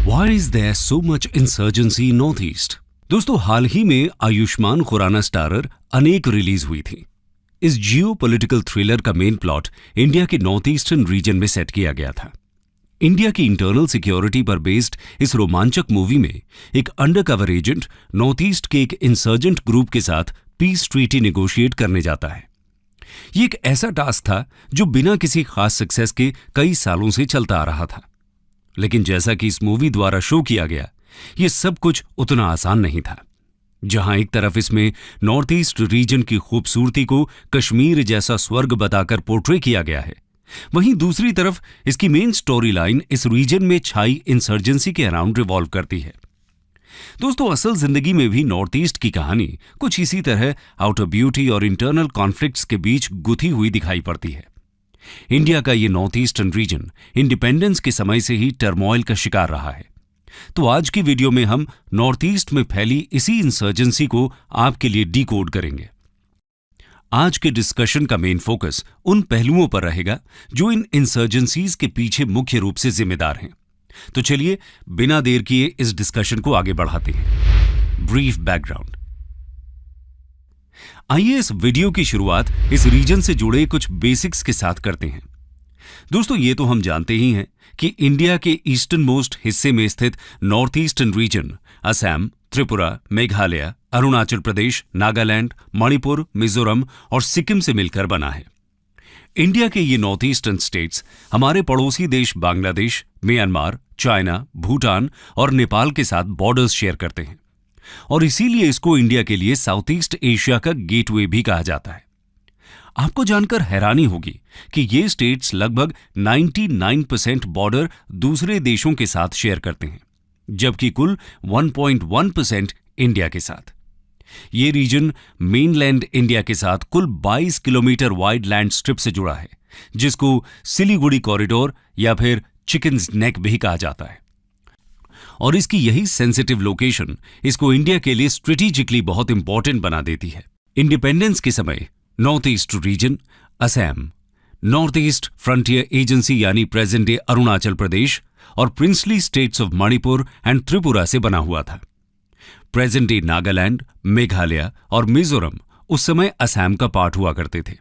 Why is there so much insurgency in North East? दोस्तों, हाल ही में Ayushman Khurana starrer अनेक release हुई थी। इस जियो पॉलिटिकल थ्रिलर का मेन प्लॉट इंडिया के नॉर्थ ईस्टर्न रीजन में सेट किया गया था। इंडिया की इंटरनल सिक्योरिटी पर बेस्ड इस रोमांचक मूवी में एक अंडरकवर एजेंट नॉर्थ ईस्ट के एक इंसर्जेंट ग्रुप के साथ पीस ट्रीटी नेगोशिएट करने जाता है। ये एक ऐसा टास्क था जो बिना किसी खास सक्सेस के कई सालों से चलता आ रहा था। लेकिन जैसा कि इस मूवी द्वारा शो किया गया, ये सब कुछ उतना आसान नहीं था। जहां एक तरफ इसमें नॉर्थ ईस्ट रीजन की खूबसूरती को कश्मीर जैसा स्वर्ग बताकर पोर्ट्रे किया गया है, वहीं दूसरी तरफ इसकी मेन स्टोरी लाइन इस रीजन में छाई इंसर्जेंसी के अराउंड रिवॉल्व करती है। दोस्तों, असल जिंदगी में भी नॉर्थ ईस्ट की कहानी कुछ इसी तरह आउटर ब्यूटी और इंटरनल कॉन्फ्लिक्ट्स के बीच गुथी हुई दिखाई पड़ती है। इंडिया का ये नॉर्थ ईस्टर्न रीजन इंडिपेंडेंस के समय से ही टर्मोइल का शिकार रहा है। तो आज की वीडियो में हम नॉर्थ ईस्ट में फैली इसी इंसर्जेंसी को आपके लिए डीकोड करेंगे। आज के डिस्कशन का मेन फोकस उन पहलुओं पर रहेगा जो इन इंसर्जेंसीज के पीछे मुख्य रूप से जिम्मेदार हैं। तो चलिए बिना देर किए इस डिस्कशन को आगे बढ़ाते हैं। Brief background. आइए इस वीडियो की शुरुआत इस रीजन से जुड़े कुछ बेसिक्स के साथ करते हैं। दोस्तों, ये तो हम जानते ही हैं कि इंडिया के ईस्टर्न मोस्ट हिस्से में स्थित north eastern region Assam, Tripura, Meghalaya, Arunachal Pradesh, Nagaland, Manipur, Mizoram और सिक्किम से मिलकर बना है। इंडिया के ये नॉर्थ ईस्टर्न स्टेट्स हमारे पड़ोसी देश बांग्लादेश, म्यांमार, चाइना, भूटान और नेपाल के साथ बॉर्डर्स शेयर करते हैं और इसीलिए इसको इंडिया के लिए साउथ ईस्ट एशिया का गेटवे भी कहा जाता है। आपको जानकर हैरानी होगी कि ये स्टेट्स लगभग 99% बॉर्डर दूसरे देशों के साथ शेयर करते हैं, जबकि कुल 1.1% इंडिया के साथ। ये रीजन मेनलैंड इंडिया के साथ कुल 22 किलोमीटर वाइड लैंड स्ट्रिप से जुड़ा है, जिसको सिलीगुड़ी कॉरिडोर या फिर चिकन्स नेक भी कहा जाता है। और इसकी यही सेंसिटिव लोकेशन इसको इंडिया के लिए स्ट्रेटेजिकली बहुत इंपॉर्टेंट बना देती है। इंडिपेंडेंस के समय north east reason Assam, north east frontier agency यानी प्रेजेंट डे अरुणाचल प्रदेश और princely states of Manipur and Tripura से बना हुआ था। प्रेजेंट डे नागालैंड, मेघालय और मिजोरम उस समय असम का पार्ट हुआ करते थे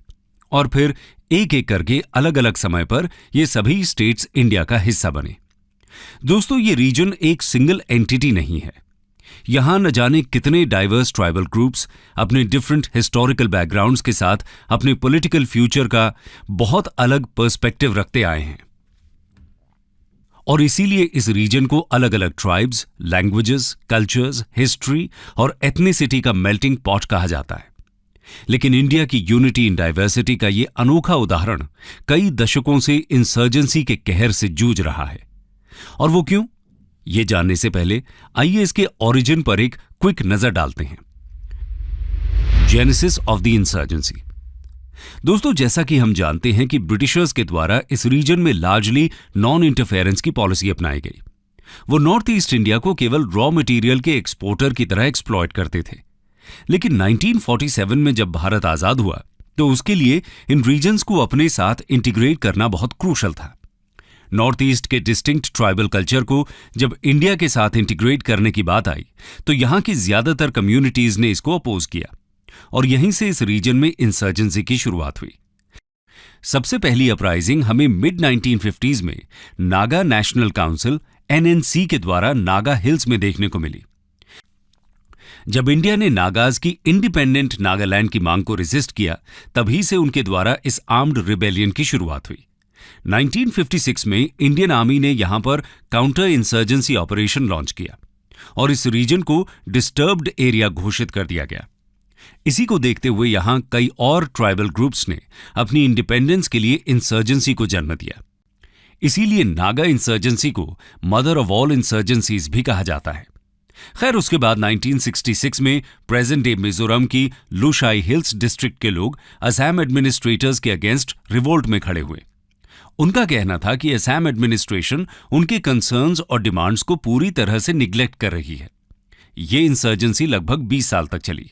और फिर एक एक करके अलग अलग समय पर ये सभी स्टेट्स इंडिया का हिस्सा बने। दोस्तों, ये रीजन एक सिंगल एंटिटी नहीं है। यहां न जाने कितने डाइवर्स ट्राइबल ग्रुप्स अपने डिफरेंट हिस्टोरिकल बैकग्राउंड्स के साथ अपने पॉलिटिकल फ्यूचर का बहुत अलग पर्सपेक्टिव रखते आए हैं और इसीलिए इस रीजन को अलग अलग ट्राइब्स, लैंग्वेजेस, कल्चर्स, हिस्ट्री और एथनिसिटी का मेल्टिंग पॉट कहा जाता है। लेकिन इंडिया की यूनिटी इन डाइवर्सिटी का ये अनोखा उदाहरण कई दशकों से इंसर्जेंसी के कहर से जूझ रहा है। और वो क्यों, ये जानने से पहले आइए इसके ओरिजिन पर एक क्विक नजर डालते हैं। Genesis of the insurgency. दोस्तों, जैसा कि हम जानते हैं कि ब्रिटिशर्स के द्वारा इस रीजन में लार्जली नॉन इंटरफेरेंस की पॉलिसी अपनाई गई। वो नॉर्थ ईस्ट इंडिया को केवल रॉ मटेरियल के एक्सपोर्टर की तरह एक्सप्लॉइट करते थे। लेकिन 1947 में जब भारत आजाद हुआ तो उसके लिए इन रीजन्स को अपने साथ इंटीग्रेट करना बहुत क्रूशल था। नॉर्थ ईस्ट के डिस्टिंक्ट ट्राइबल कल्चर को जब इंडिया के साथ इंटीग्रेट करने की बात आई तो यहां की ज्यादातर कम्युनिटीज ने इसको अपोज किया और यहीं से इस रीजन में इंसर्जेंसी की शुरुआत हुई। सबसे पहली अपराइजिंग हमें मिड 1950s में नागा नेशनल काउंसिल NNC के द्वारा नागा हिल्स में देखने को मिली। जब इंडिया ने नागाज की इंडिपेंडेंट नागालैंड की मांग को रेजिस्ट किया, तभी से उनके द्वारा इस आर्म्ड रिबेलियन की शुरुआत हुई। 1956 में इंडियन आर्मी ने यहां पर काउंटर इंसर्जेंसी ऑपरेशन लॉन्च किया और इस रीजन को डिस्टर्ब्ड एरिया घोषित कर दिया गया। इसी को देखते हुए यहां कई और ट्राइबल ग्रुप्स ने अपनी इंडिपेंडेंस के लिए इंसर्जेंसी को जन्म दिया। इसीलिए नागा इंसर्जेंसी को मदर ऑफ ऑल इंसर्जेंसीज भी कहा जाता है। खैर, उसके बाद 1966 में प्रेजेंट डे मिजोरम की लुशाई हिल्स डिस्ट्रिक्ट के लोग असम एडमिनिस्ट्रेटर्स के अगेंस्ट रिवोल्ट में खड़े हुए। उनका कहना था कि असम एडमिनिस्ट्रेशन उनके कंसर्न्स और डिमांड्स को पूरी तरह से निग्लेक्ट कर रही है। ये इंसर्जेंसी लगभग 20 साल तक चली।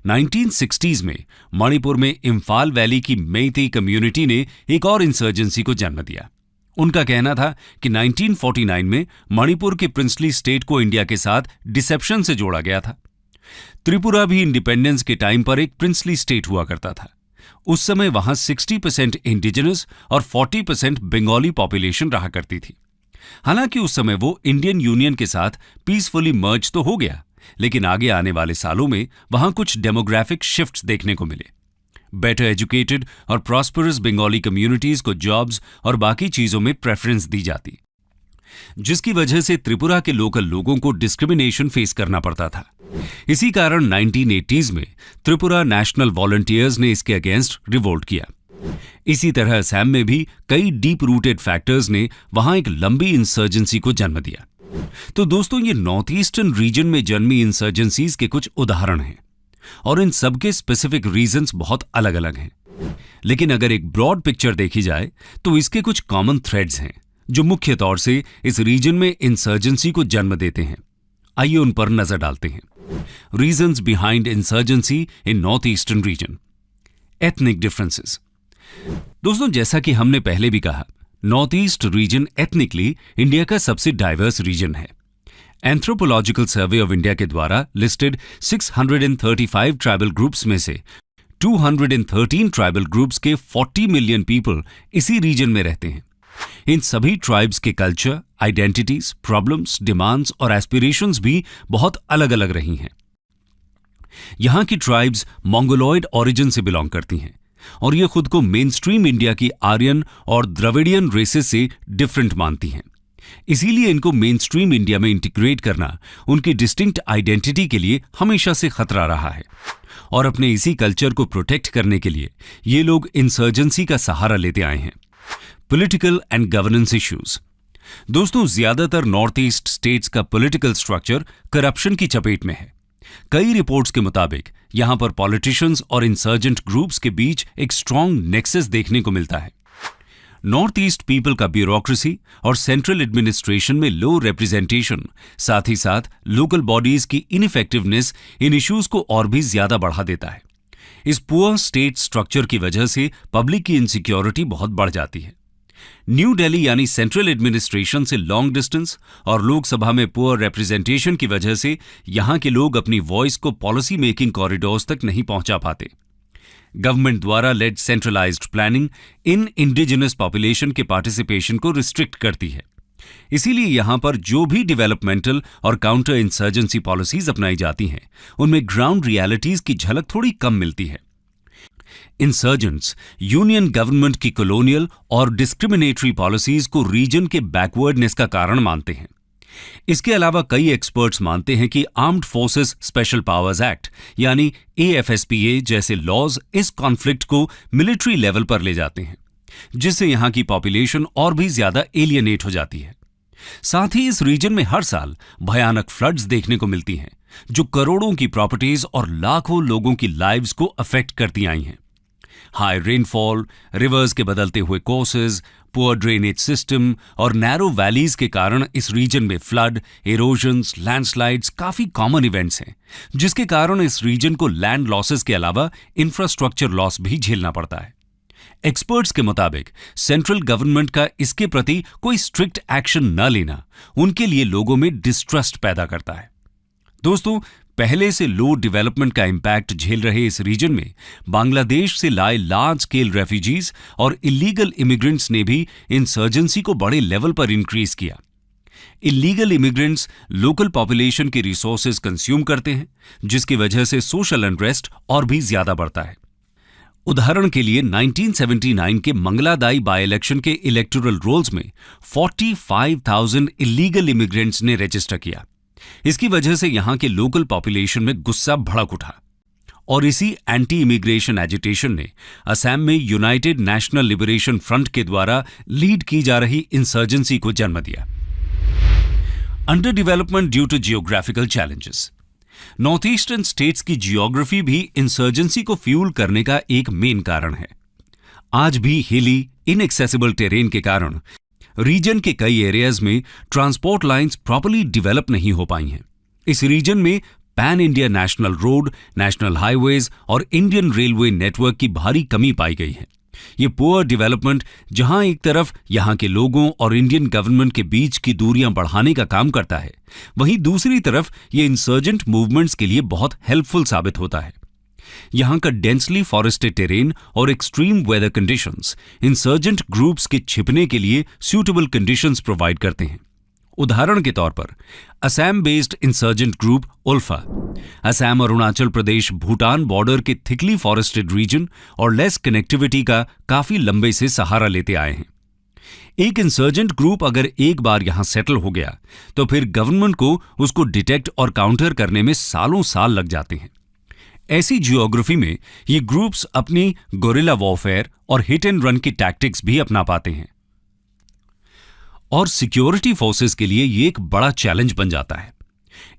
1960s में मणिपुर में इम्फाल वैली की मेइतेई कम्युनिटी ने एक और इंसर्जेंसी को जन्म दिया। उनका कहना था कि 1949 में मणिपुर के प्रिंसली स्टेट को इंडिया के साथ डिसेप्शन से जोड़ा गया था। त्रिपुरा भी इंडिपेंडेंस के टाइम पर एक प्रिंसली स्टेट हुआ करता था। उस समय वहां 60% इंडिजिनस और 40% बंगाली पॉपुलेशन रहा करती थी। हालांकि उस समय वो इंडियन यूनियन के साथ पीसफुली मर्ज तो हो गया, लेकिन आगे आने वाले सालों में वहां कुछ डेमोग्राफिक शिफ्ट्स देखने को मिले। बेटर एजुकेटेड और प्रॉस्परस बंगाली कम्युनिटीज को जॉब्स और बाकी चीजों में प्रेफरेंस दी जाती, जिसकी वजह से त्रिपुरा के लोकल लोगों को डिस्क्रिमिनेशन फेस करना पड़ता था। इसी कारण 1980s में त्रिपुरा नेशनल वॉलंटियर्स ने इसके अगेंस्ट रिवोल्ट किया। इसी तरह असम में भी कई डीप रूटेड फैक्टर्स ने वहां एक लंबी इंसर्जेंसी को जन्म दिया। तो दोस्तों, ये नॉर्थ ईस्टर्न रीजन में जन्मी इंसर्जेंसीज के कुछ उदाहरण हैं और इन सबके स्पेसिफिक रीजंस बहुत अलग अलग हैं। लेकिन अगर एक ब्रॉड पिक्चर देखी जाए तो इसके कुछ कॉमन थ्रेड्स हैं जो मुख्य तौर से इस रीजन में इंसर्जेंसी को जन्म देते हैं। आइए उन पर नजर डालते हैं। Reasons behind insurgency in north eastern region. Ethnic differences. दोस्तों, जैसा कि हमने पहले भी कहा, north east region ethnically India का सबसे डाइवर्स रीजन है। एंथ्रोपोलॉजिकल सर्वे ऑफ इंडिया के द्वारा लिस्टेड 635 ट्राइबल ग्रुप्स में से 213 ट्राइबल ग्रुप्स के 40 मिलियन पीपल इसी रीजन में रहते हैं। इन सभी ट्राइब्स के कल्चर, आइडेंटिटीज, प्रॉब्लम्स, डिमांड्स और एस्पिरेशंस भी बहुत अलग अलग रही हैं। यहां की ट्राइब्स मंगोलॉयड ओरिजिन से बिलोंग करती हैं और ये खुद को मेन स्ट्रीम इंडिया की आर्यन और द्रविडियन रेसेस से डिफरेंट मानती हैं। इसीलिए इनको मेन स्ट्रीम इंडिया में इंटीग्रेट करना उनकी डिस्टिंक्ट आइडेंटिटी के लिए हमेशा से खतरा रहा है और अपने इसी कल्चर को प्रोटेक्ट करने के लिए ये लोग इंसर्जेंसी का सहारा लेते आए हैं। Political and governance issues. दोस्तों, ज्यादातर नॉर्थ ईस्ट स्टेट्स का पॉलिटिकल स्ट्रक्चर करप्शन की चपेट में है। कई रिपोर्ट्स के मुताबिक यहां पर पॉलिटिशियंस और इंसर्जेंट ग्रुप्स के बीच एक स्ट्रॉन्ग नेक्सस देखने को मिलता है। नॉर्थ ईस्ट पीपल का ब्यूरोक्रेसी और सेंट्रल एडमिनिस्ट्रेशन में लो रिप्रेजेंटेशन, साथ ही साथ लोकल बॉडीज की इनइफेक्टिवनेस इन इश्यूज को और भी ज्यादा बढ़ा देता है। इस पुअर स्टेट स्ट्रक्चर की वजह से पब्लिक की इनसिक्योरिटी बहुत बढ़ जाती है। न्यू दिल्ली यानी सेंट्रल एडमिनिस्ट्रेशन से लॉन्ग डिस्टेंस और लोकसभा में पुअर रिप्रेजेंटेशन की वजह से यहां के लोग अपनी वॉइस को पॉलिसी मेकिंग कॉरिडोर्स तक नहीं पहुंचा पाते। गवर्नमेंट द्वारा led centralised planning in indigenous population के पार्टिसिपेशन को रिस्ट्रिक्ट करती है। इसीलिए यहां पर जो भी डेवलपमेंटल और काउंटर इंसर्जेंसी पॉलिसीज अपनाई जाती हैं, उनमें ग्राउंड रियलिटीज की झलक थोड़ी कम मिलती है। इंसर्जेंट्स यूनियन गवर्नमेंट की कॉलोनियल और डिस्क्रिमिनेटरी पॉलिसीज को रीजन के बैकवर्डनेस का कारण मानते हैं। इसके अलावा कई एक्सपर्ट्स मानते हैं कि armed forces special powers act यानी AFSPA जैसे लॉज इस कॉन्फ्लिक्ट को मिलिट्री लेवल पर ले जाते हैं, जिससे यहां की पॉपुलेशन और भी ज्यादा एलियनेट हो जाती है। साथ ही इस रीजन में हर साल भयानक फ्लड्स देखने को मिलती हैं, जो करोड़ों की प्रॉपर्टीज और लाखों लोगों की लाइव्स को अफेक्ट करती आई हैं। हाई रेनफॉल, रिवर्स के बदलते हुए कोर्सेज, पुअर ड्रेनेज सिस्टम और नैरो वैलीज के कारण इस रीजन में फ्लड, इरोजन्स, लैंडस्लाइड्स काफी कॉमन इवेंट्स हैं, जिसके कारण इस रीजन को लैंड लॉसेस के अलावा इंफ्रास्ट्रक्चर लॉस भी झेलना पड़ता है। एक्सपर्ट्स के मुताबिक सेंट्रल गवर्नमेंट का इसके प्रति कोई स्ट्रिक्ट एक्शन न लेना उनके लिए लोगों में डिस्ट्रस्ट पैदा करता है। दोस्तों, पहले से लो डेवलपमेंट का इंपैक्ट झेल रहे इस रीजन में बांग्लादेश से लाए लार्ज स्केल रेफ्यूजीज और इलीगल इमिग्रेंट्स ने भी इंसर्जेंसी को बड़े लेवल पर इंक्रीज किया। इलीगल इमिग्रेंट्स लोकल पॉपुलेशन के रिसोर्सेज कंज्यूम करते हैं, जिसकी वजह से सोशल अनरेस्ट और भी ज्यादा बढ़ता है। उदाहरण के लिए 1979 के मंगलादाई बाय इलेक्शन के इलेक्टोरल रोल्स में 45,000 इलीगल इमिग्रेंट्स ने रजिस्टर किया। इसकी वजह से यहां के लोकल पॉपुलेशन में गुस्सा भड़क उठा और इसी एंटी इमिग्रेशन एजिटेशन ने असम में यूनाइटेड नेशनल लिबरेशन फ्रंट के द्वारा लीड की जा रही इंसर्जेंसी को जन्म दिया। Under development due to geographical challenges. North eastern states की जियोग्राफी भी इंसर्जेंसी को फ्यूल करने का एक मेन कारण है। आज भी हिली, इनएक्सेसिबल टेरेन के कारण रीजन के कई एरियाज में ट्रांसपोर्ट लाइंस प्रॉपर्ली डेवलप नहीं हो पाई हैं। इस रीजन में pan India national road, national highways और इंडियन रेलवे नेटवर्क की भारी कमी पाई गई है, ये पुअर डेवलपमेंट जहां एक तरफ यहां के लोगों और इंडियन गवर्नमेंट के बीच की दूरियां बढ़ाने का काम करता है, वहीं दूसरी तरफ ये इंसर्जेंट मूवमेंट्स के लिए बहुत हेल्पफुल साबित होता है। यहां का डेंसली फॉरेस्टेड टेरेन और extreme weather conditions insurgent groups के छिपने के लिए सूटेबल कंडीशंस प्रोवाइड करते हैं। उदाहरण के तौर पर Assam based insurgent group ULFA Assam और अरुणाचल प्रदेश भूटान बॉर्डर के थिकली फॉरेस्टेड रीजन और लेस कनेक्टिविटी का काफी लंबे से सहारा लेते आए हैं। एक इंसर्जेंट ग्रुप अगर एक बार यहां सेटल हो गया तो फिर गवर्नमेंट को उसको डिटेक्ट और काउंटर करने में सालों साल लग जाते हैं। ऐसी जियोग्राफी में ये ग्रुप्स अपनी गोरिल्ला वॉरफेयर और हिट एंड रन की टैक्टिक्स भी अपना पाते हैं और सिक्योरिटी फोर्सेस के लिए ये एक बड़ा चैलेंज बन जाता है।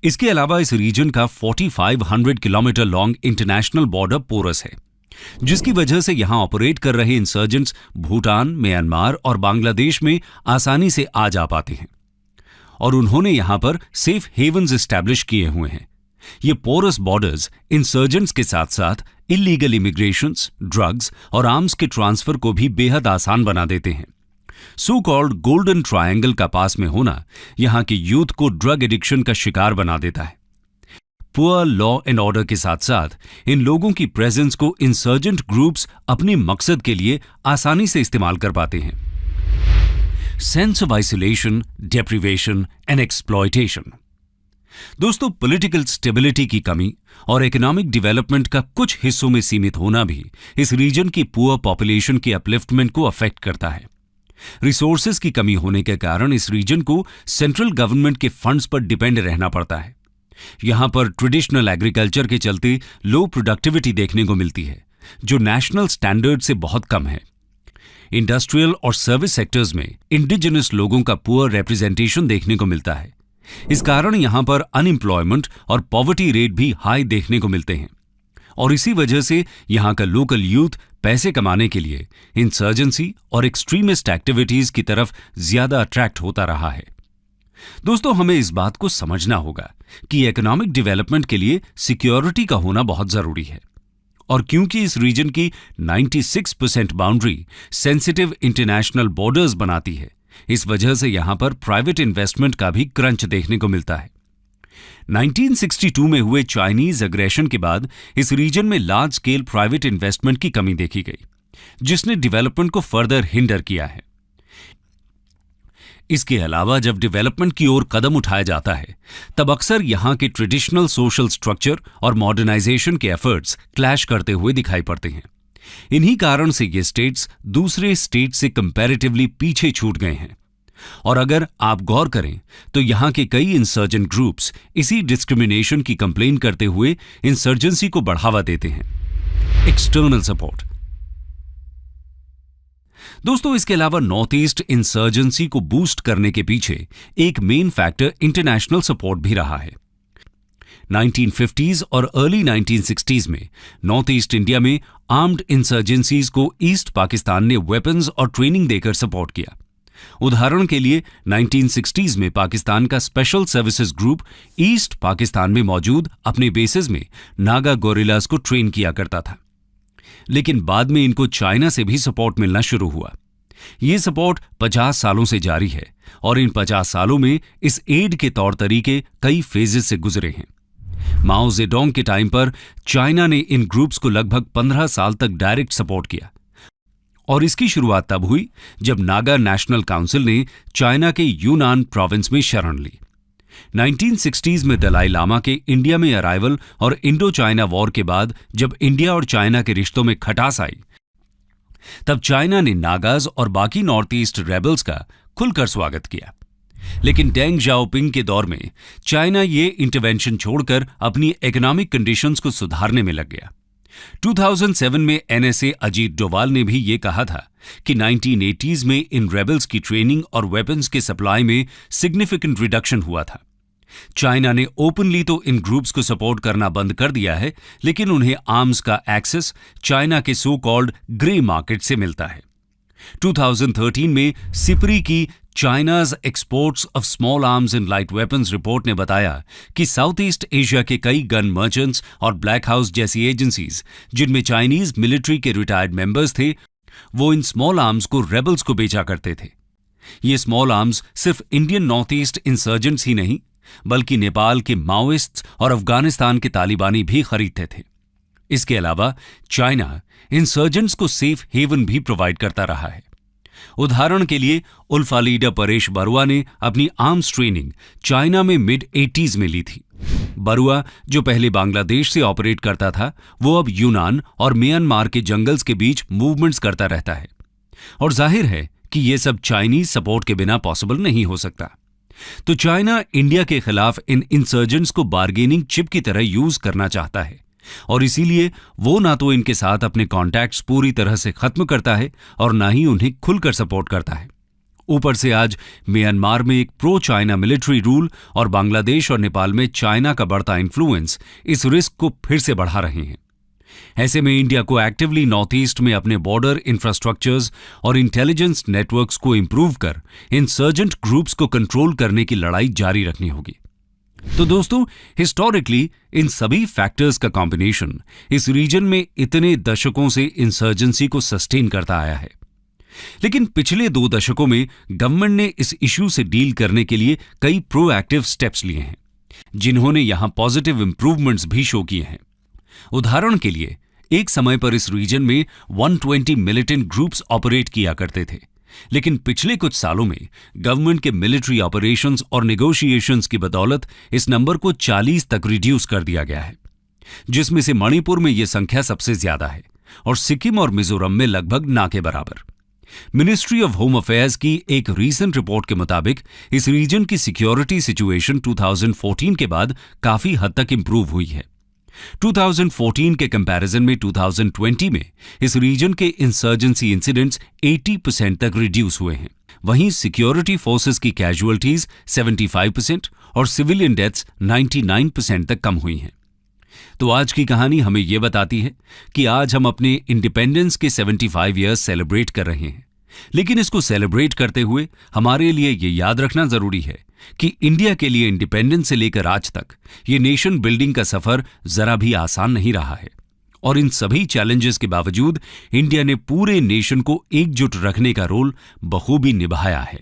इसके अलावा इस रीजन का 4500 kilometre long international border porous है, जिसकी वजह से यहां ऑपरेट कर रहे इंसर्जेंट्स भूटान, म्यांमार और बांग्लादेश में आसानी से आ जा पाते हैं और उन्होंने यहां पर सेफ हेवन्स एस्टैब्लिश किए हुए हैं। ये पोरस बॉर्डर्स इंसर्जेंट्स के साथ साथ इलीगल इमिग्रेशंस, ड्रग्स और आर्म्स के ट्रांसफर को भी बेहद आसान बना देते हैं। सो कॉल्ड गोल्डन ट्रायंगल का पास में होना यहां के यूथ को ड्रग एडिक्शन का शिकार बना देता है। पुअर लॉ एंड ऑर्डर के साथ साथ इन लोगों की प्रेजेंस को इंसर्जेंट ग्रुप्स अपने मकसद के लिए आसानी से इस्तेमाल कर पाते हैं। Sense of isolation, deprivation and exploitation. दोस्तों, पॉलिटिकल स्टेबिलिटी की कमी और इकोनॉमिक डेवलपमेंट का कुछ हिस्सों में सीमित होना भी इस रीजन की पुअर पॉपुलेशन के अपलिफ्टमेंट को अफेक्ट करता है। रिसोर्सेज की कमी होने के कारण इस रीजन को सेंट्रल गवर्नमेंट के फंड्स पर डिपेंड रहना पड़ता है। यहां पर ट्रेडिशनल एग्रीकल्चर के चलते लो प्रोडक्टिविटी देखने को मिलती है, जो नेशनल स्टैंडर्ड से बहुत कम है। इंडस्ट्रियल और सर्विस सेक्टर्स में इंडिजिनस लोगों का पुअर रिप्रेजेंटेशन देखने को मिलता है। इस कारण यहां पर अनएम्प्लॉयमेंट और पॉवर्टी रेट भी हाई देखने को मिलते हैं और इसी वजह से यहां का लोकल यूथ पैसे कमाने के लिए इंसर्जेंसी और एक्सट्रीमिस्ट एक्टिविटीज की तरफ ज्यादा अट्रैक्ट होता रहा है। दोस्तों, हमें इस बात को समझना होगा कि इकोनॉमिक डेवलपमेंट के लिए सिक्योरिटी का होना बहुत जरूरी है और क्योंकि इस रीजन की 96% बाउंड्री सेंसिटिव इंटरनेशनल बॉर्डर्स बनाती है, इस वजह से यहां पर प्राइवेट इन्वेस्टमेंट का भी क्रंच देखने को मिलता है। 1962 में हुए चाइनीज अग्रेशन के बाद इस रीजन में लार्ज स्केल प्राइवेट इन्वेस्टमेंट की कमी देखी गई, जिसने डेवलपमेंट को फर्दर हिंडर किया है। इसके अलावा जब डेवलपमेंट की ओर कदम उठाया जाता है, तब अक्सर यहां के ट्रेडिशनल सोशल स्ट्रक्चर और मॉडर्नाइजेशन के एफर्ट्स क्लैश करते हुए दिखाई पड़ते हैं। इन्हीं कारण से ये स्टेट्स दूसरे स्टेट से कंपैरेटिवली पीछे छूट गए हैं और अगर आप गौर करें तो यहां के कई इंसर्जेंट ग्रुप्स इसी डिस्क्रिमिनेशन की कंप्लेन करते हुए इंसर्जेंसी को बढ़ावा देते हैं। External support. दोस्तों, इसके अलावा नॉर्थ ईस्ट इंसर्जेंसी को बूस्ट करने के पीछे एक मेन फैक्टर इंटरनेशनल सपोर्ट भी रहा है। 1950s और अर्ली 1960s में नॉर्थ ईस्ट इंडिया में आर्म्ड इंसर्जेंसीज को ईस्ट पाकिस्तान ने वेपन्स और ट्रेनिंग देकर सपोर्ट किया। उदाहरण के लिए 1960s में पाकिस्तान का special services group east Pakistan में मौजूद अपने बेसेस में नागा गोरिल्लास को ट्रेन किया करता था, लेकिन बाद में इनको चाइना से भी सपोर्ट मिलना शुरू हुआ। ये सपोर्ट 50 सालों से जारी है और इन 50 सालों में इस एड के तौर तरीके कई फेजेस से गुजरे हैं। माओ जेडोंग के टाइम पर चाइना ने इन ग्रुप्स को लगभग 15 साल तक डायरेक्ट सपोर्ट किया और इसकी शुरुआत तब हुई जब नागा नेशनल काउंसिल ने चाइना के यूनान प्रोविंस में शरण ली। 1960s में दलाई लामा के इंडिया में अराइवल और इंडो चाइना वॉर के बाद जब इंडिया और चाइना के रिश्तों में खटास आई, तब चाइना ने नागाज और बाकी नॉर्थ ईस्ट रेबल्स का खुलकर स्वागत किया। लेकिन डेंग जाओपिंग के दौर में चाइना ये इंटरवेंशन छोड़कर अपनी इकोनॉमिक कंडीशंस को सुधारने में लग गया। 2007 में एनएसए अजीत डोवाल ने भी ये कहा था कि 1980s में इन रेबल्स की ट्रेनिंग और वेपन्स के सप्लाई में सिग्निफिकेंट रिडक्शन हुआ था। चाइना ने ओपनली तो इन ग्रुप्स को सपोर्ट करना बंद कर दिया है, लेकिन उन्हें आर्म्स का एक्सेस चाइना के सो कॉल्ड ग्रे मार्केट से मिलता है। 2013 में सिपरी की China's exports of small arms and light weapons report ने बताया कि साउथ ईस्ट एशिया के कई गन मर्चेंट्स और ब्लैक हाउस जैसी एजेंसीज जिनमें चाइनीज मिलिट्री के रिटायर्ड मेंबर्स थे, वो इन स्मॉल आर्म्स को रेबल्स को बेचा करते थे। ये स्मॉल आर्म्स सिर्फ इंडियन नॉर्थ ईस्ट इंसर्जेंट्स ही नहीं, बल्कि नेपाल के माओइस्ट्स और अफगानिस्तान के तालिबानी भी खरीदते थे। इसके अलावा चाइना इंसर्जेंट्स को सेफ हेवन भी प्रोवाइड करता रहा है। उदाहरण के लिए उल्फा लीडर परेश बरुआ ने अपनी आर्म्स ट्रेनिंग चाइना में मिड 80s में ली थी। बरुआ, जो पहले बांग्लादेश से ऑपरेट करता था, वो अब यूनान और म्यांमार के जंगल्स के बीच मूवमेंट्स करता रहता है। और जाहिर है कि ये सब चाइनीज सपोर्ट के बिना पॉसिबल नहीं हो सकता। तो चाइना इंडिया के खिलाफ इन इंसर्जेंट्स को बार्गेनिंग चिप की तरह यूज करना चाहता है, और इसीलिए वो ना तो इनके साथ अपने कॉन्टैक्ट्स पूरी तरह से खत्म करता है और ना ही उन्हें खुलकर सपोर्ट करता है। ऊपर से आज म्यांमार में एक प्रो चाइना मिलिट्री रूल और बांग्लादेश और नेपाल में चाइना का बढ़ता इन्फ्लुएंस इस रिस्क को फिर से बढ़ा रहे हैं। ऐसे में इंडिया को एक्टिवली नॉर्थ ईस्ट में अपने बॉर्डर इंफ्रास्ट्रक्चर्स और इंटेलिजेंस नेटवर्क्स को इंप्रूव कर इंसर्जेंट ग्रुप्स को कंट्रोल करने की लड़ाई जारी रखनी होगी। तो दोस्तों, हिस्टोरिकली इन सभी फैक्टर्स का कॉम्बिनेशन इस रीजन में इतने दशकों से इंसर्जेंसी को सस्टेन करता आया है। लेकिन पिछले 2 दशकों में गवर्नमेंट ने इस इश्यू से डील करने के लिए कई प्रोएक्टिव स्टेप्स लिए हैं, जिन्होंने यहां पॉजिटिव इंप्रूवमेंट्स भी शो किए हैं। उदाहरण के लिए, एक समय पर इस रीजन में 120 मिलिटेंट ग्रुप्स ऑपरेट किया करते थे, लेकिन पिछले कुछ सालों में गवर्नमेंट के मिलिट्री ऑपरेशंस और नेगोशिएशंस की बदौलत इस नंबर को 40 तक रिड्यूस कर दिया गया है, जिसमें से मणिपुर में यह संख्या सबसे ज्यादा है और सिक्किम और मिजोरम में लगभग ना के बराबर। मिनिस्ट्री ऑफ होम अफेयर्स की एक रीसेंट रिपोर्ट के मुताबिक इस रीजन की सिक्योरिटी सिचुएशन 2014 के बाद काफी हद तक इंप्रूव हुई है। 2014 के कंपैरिजन में 2020 में इस रीजन के इंसर्जेंसी इंसिडेंट्स 80% तक रिड्यूस हुए हैं। वहीं सिक्योरिटी फोर्सेस की कैजुअलिटीज 75% और सिविलियन डेथ्स 99% तक कम हुई हैं। तो आज की कहानी हमें यह बताती है कि आज हम अपने इंडिपेंडेंस के 75 ईयर्स सेलिब्रेट कर रहे हैं, लेकिन इसको सेलिब्रेट करते हुए हमारे लिए ये याद रखना जरूरी है कि इंडिया के लिए इंडिपेंडेंस से लेकर आज तक ये नेशन बिल्डिंग का सफर जरा भी आसान नहीं रहा है, और इन सभी चैलेंजेस के बावजूद इंडिया ने पूरे नेशन को एकजुट रखने का रोल बखूबी निभाया है।